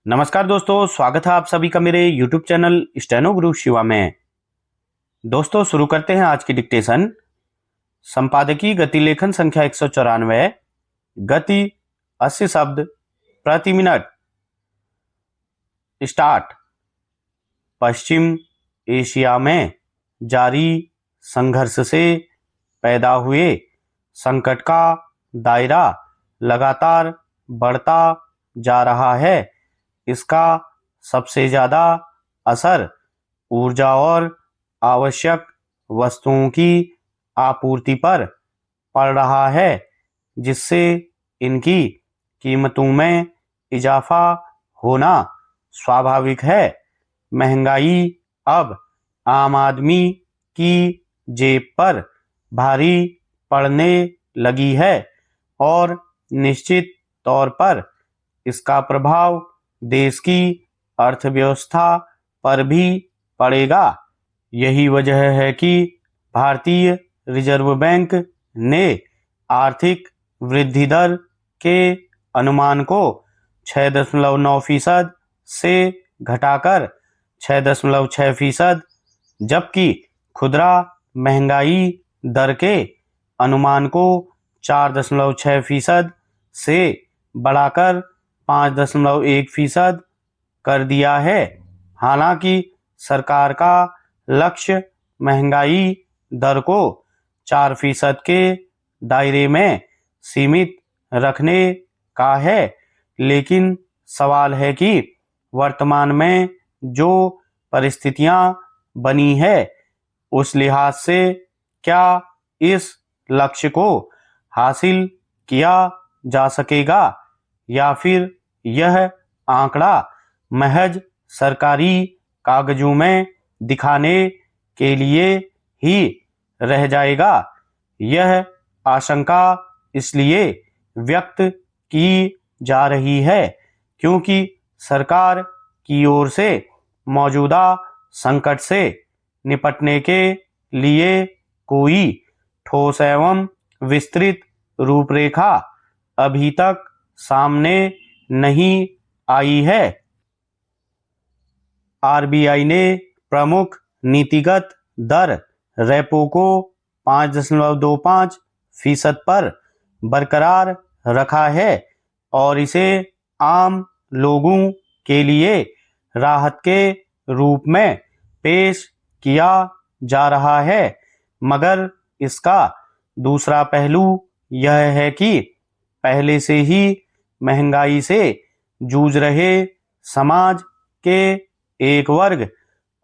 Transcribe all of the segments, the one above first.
नमस्कार दोस्तों, स्वागत है आप सभी का मेरे YouTube चैनल स्टेनो गुरु शिवा में। दोस्तों शुरू करते हैं आज की डिक्टेशन। संपादकीय गति लेखन संख्या 194। गति 80 शब्द प्रति मिनट। स्टार्ट। पश्चिम एशिया में जारी संघर्ष से पैदा हुए संकट का दायरा लगातार बढ़ता जा रहा है। इसका सबसे ज़्यादा असर ऊर्जा और आवश्यक वस्तुओं की आपूर्ति पर पड़ रहा है, जिससे इनकी कीमतों में इजाफा होना स्वाभाविक है। महंगाई अब आम आदमी की जेब पर भारी पड़ने लगी है और निश्चित तौर पर इसका प्रभाव देश की अर्थव्यवस्था पर भी पड़ेगा। यही वजह है कि भारतीय रिजर्व बैंक ने आर्थिक वृद्धि दर के अनुमान को 6.9% से घटाकर 6.6%, जबकि खुदरा महंगाई दर के अनुमान को 4.6% से बढ़ाकर 5.1% कर दिया है। हालांकि सरकार का लक्ष्य महंगाई दर को 4% के दायरे में सीमित रखने का है, लेकिन सवाल है कि वर्तमान में जो परिस्थितियां बनी है उस लिहाज से क्या इस लक्ष्य को हासिल किया जा सकेगा या फिर यह आंकड़ा महज सरकारी कागजों में दिखाने के लिए ही रह जाएगा। यह आशंका इसलिए व्यक्त की जा रही है क्योंकि सरकार की ओर से मौजूदा संकट से निपटने के लिए कोई ठोस एवं विस्तृत रूपरेखा अभी तक सामने नहीं आई है। आरबीआई ने प्रमुख नीतिगत दर रेपो को 5.25% पर बरकरार रखा है और इसे आम लोगों के लिए राहत के रूप में पेश किया जा रहा है, मगर इसका दूसरा पहलू यह है कि पहले से ही महंगाई से जूझ रहे समाज के एक वर्ग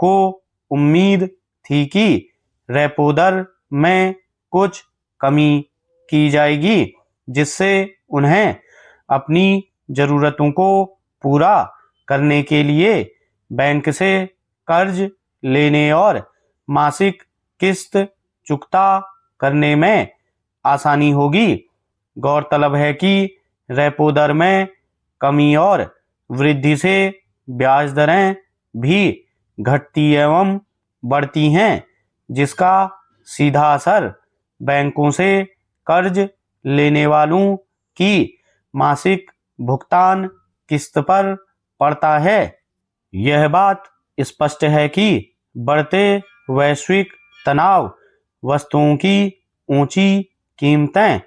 को उम्मीद थी कि रेपो दर में कुछ कमी की जाएगी, जिससे उन्हें अपनी ज़रूरतों को पूरा करने के लिए बैंक से कर्ज लेने और मासिक किस्त चुकता करने में आसानी होगी। गौरतलब है कि रेपो दर में कमी और वृद्धि से ब्याज दरें भी घटती एवं बढ़ती हैं, जिसका सीधा असर बैंकों से कर्ज लेने वालों की मासिक भुगतान किस्त पर पड़ता है। यह बात स्पष्ट है कि बढ़ते वैश्विक तनाव, वस्तुओं की ऊंची कीमतें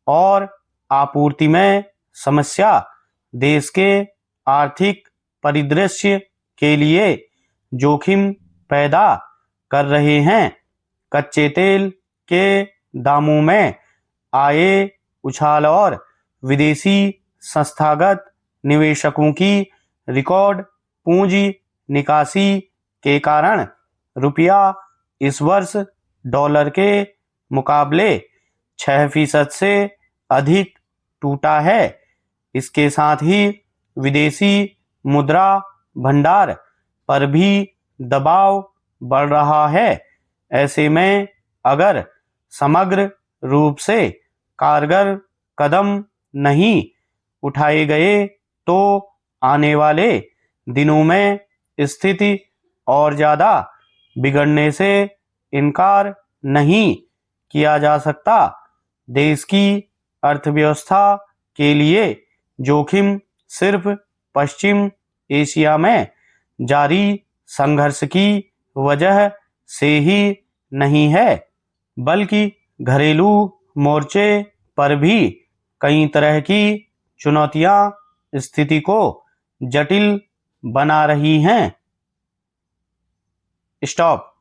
और आपूर्ति में समस्या देश के आर्थिक परिदृश्य के लिए जोखिम पैदा कर रहे हैं। कच्चे तेल के दामों में आए उछाल और विदेशी संस्थागत निवेशकों की रिकॉर्ड पूंजी निकासी के कारण रुपया इस वर्ष डॉलर के मुकाबले 6% से अधिक टूटा है। इसके साथ ही विदेशी मुद्रा भंडार पर भी दबाव बढ़ रहा है। ऐसे में अगर समग्र रूप से कारगर कदम नहीं उठाए गए तो आने वाले दिनों में स्थिति और ज़्यादा बिगड़ने से इनकार नहीं किया जा सकता। देश की अर्थव्यवस्था के लिए जोखिम सिर्फ पश्चिम एशिया में जारी संघर्ष की वजह से ही नहीं है, बल्कि घरेलू मोर्चे पर भी कई तरह की चुनौतियां स्थिति को जटिल बना रही हैं। स्टॉप।